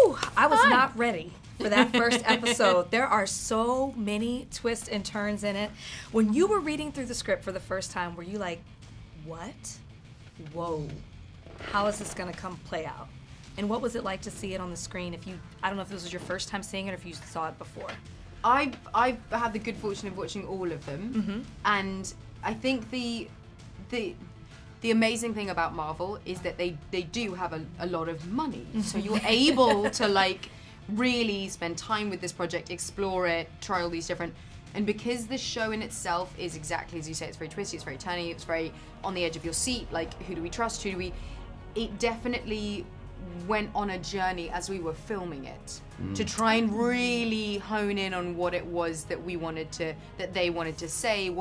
Whew, I was not ready for that first episode. There are so many twists and turns in it. When you were reading through the script for the first time, were you like, what? Whoa. How is this going to come play out? And what was it like to see it on the screen? I don't know if this was your first time seeing it or if you saw it before. I've had the good fortune of watching all of them, and I think the amazing thing about Marvel is that they do have a lot of money, so you're able to like really spend time with this project, explore it, try all these different. And because the show in itself is exactly as you say, it's very twisty, it's very turny, it's very on the edge of your seat. Like, who do we trust? It definitely went on a journey as we were filming it to try and really hone in on what it was that they wanted to say,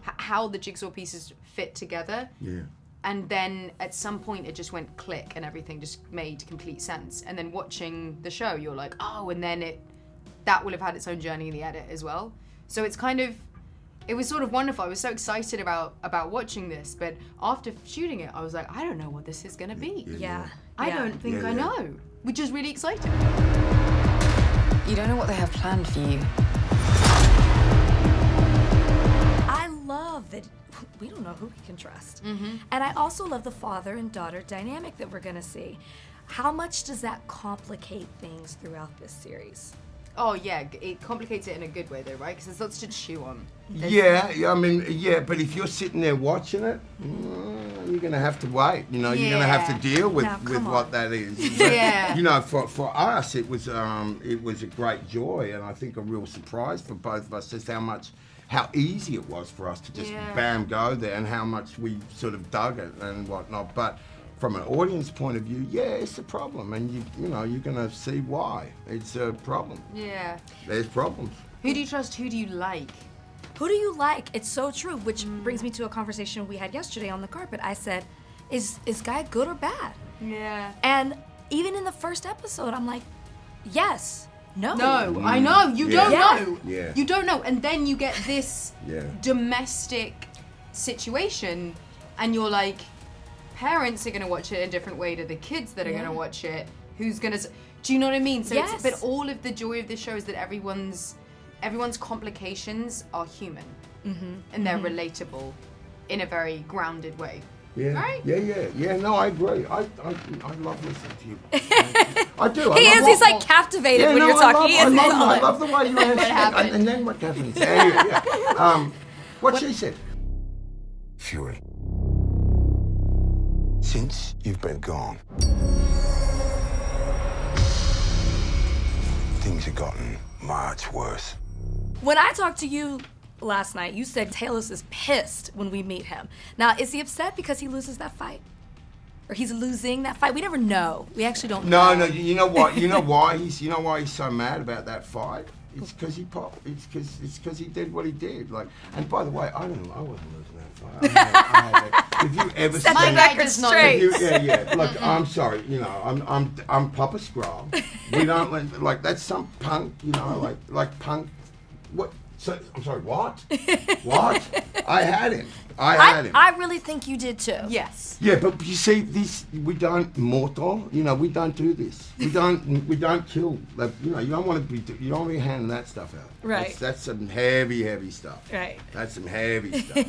how the jigsaw pieces fit together. Yeah. And then at some point it just went click and everything just made complete sense. And then watching the show, you're like, oh, and then that will have had its own journey in the edit as well. So it's it was sort of wonderful. I was so excited about watching this, but after shooting it, I was like, I don't know what this is gonna be. Yeah. I don't think I know, which is really exciting. You don't know what they have planned for you. I love that we don't know who we can trust. And I also love the father and daughter dynamic that we're gonna see. How much does that complicate things throughout this series? Oh yeah, it complicates it in a good way though, right? Because there's lots to chew on. Yeah, I mean, yeah, but if you're sitting there watching it, you're gonna have to wait. You know, you're gonna have to deal with what that is. But, you know, for us, it was a great joy, and I think a real surprise for both of us just how easy it was for us to just bam go there, and how much we sort of dug it and whatnot. But from an audience point of view, yeah, it's a problem, and you know you're gonna see why it's a problem. Yeah, there's problems. Who do you trust? Who do you like? Who do you like? It's so true. Which brings me to a conversation we had yesterday on the carpet. I said, "Is G'iah good or bad?" Yeah. And even in the first episode, I'm like, "Yes, no." No, I know you don't know. Yeah. You don't know, and then you get this domestic situation, and you're like, parents are going to watch it a different way to the kids that are going to watch it. Who's going to... Do you know what I mean? So but all of the joy of the show is that everyone's complications are human. And they're relatable in a very grounded way. Yeah. Right? Yeah. No, I agree. I love listening to you. I do. He's like captivated when you're talking. I love the way you answer. And then what happens? What she said. Fury. Since you've been gone, things have gotten much worse. When I talked to you last night, you said Talos is pissed when we meet him. Now, is he upset because he loses that fight? Or he's losing that fight? We never know. We actually don't know. No, you know what? You know why he's so mad about that fight? It's because he popped. It's because he did what he did. Like, and by the way, I wasn't losing that fight. Have you ever seen my record straight? Look, I'm sorry. You know, I'm Papa Scroll. We don't like that's some punk. You know, like punk. What? So I'm sorry. What? What? I had him. I really think you did too. Yes. Yeah, but you see, we don't mortal. You know, we don't do this. We don't kill. Like, you know, you don't want to be handing that stuff out. Right. That's some heavy stuff. Right. That's some heavy stuff.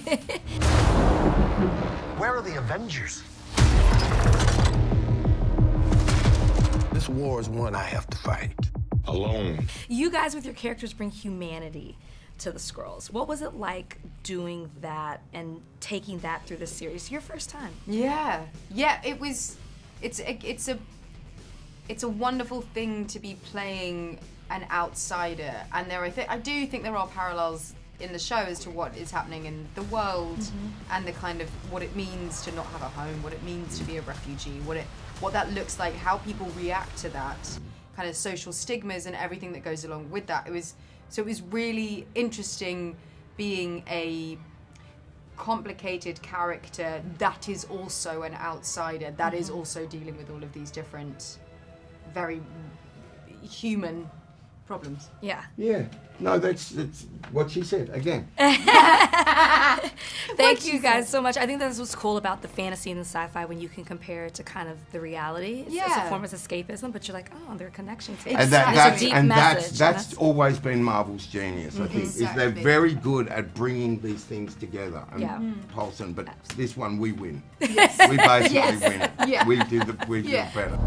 Where are the Avengers? This war is one I have to fight alone. You guys with your characters bring humanity to the Skrulls. What was it like doing that and taking that through the series? Your first time? Yeah, it was. It's a wonderful thing to be playing an outsider, and I do think there are parallels in the show as to what is happening in the world and the kind of what it means to not have a home, what it means to be a refugee, what that looks like, how people react to that, kind of social stigmas and everything that goes along with that. It was really interesting being a complicated character that is also an outsider, that is also dealing with all of these different, very human problems. Yeah. Yeah. No, that's what she said again. Thank you guys so much. I think that's what's cool about the fantasy and the sci-fi when you can compare it to kind of the reality. It's a form of escapism, but you're like, oh, there are connections here. And that's always been Marvel's genius. I think is they're very good at bringing these things together. And Paulson, but this one we win. Yes. We basically win it. Yeah. We do it better.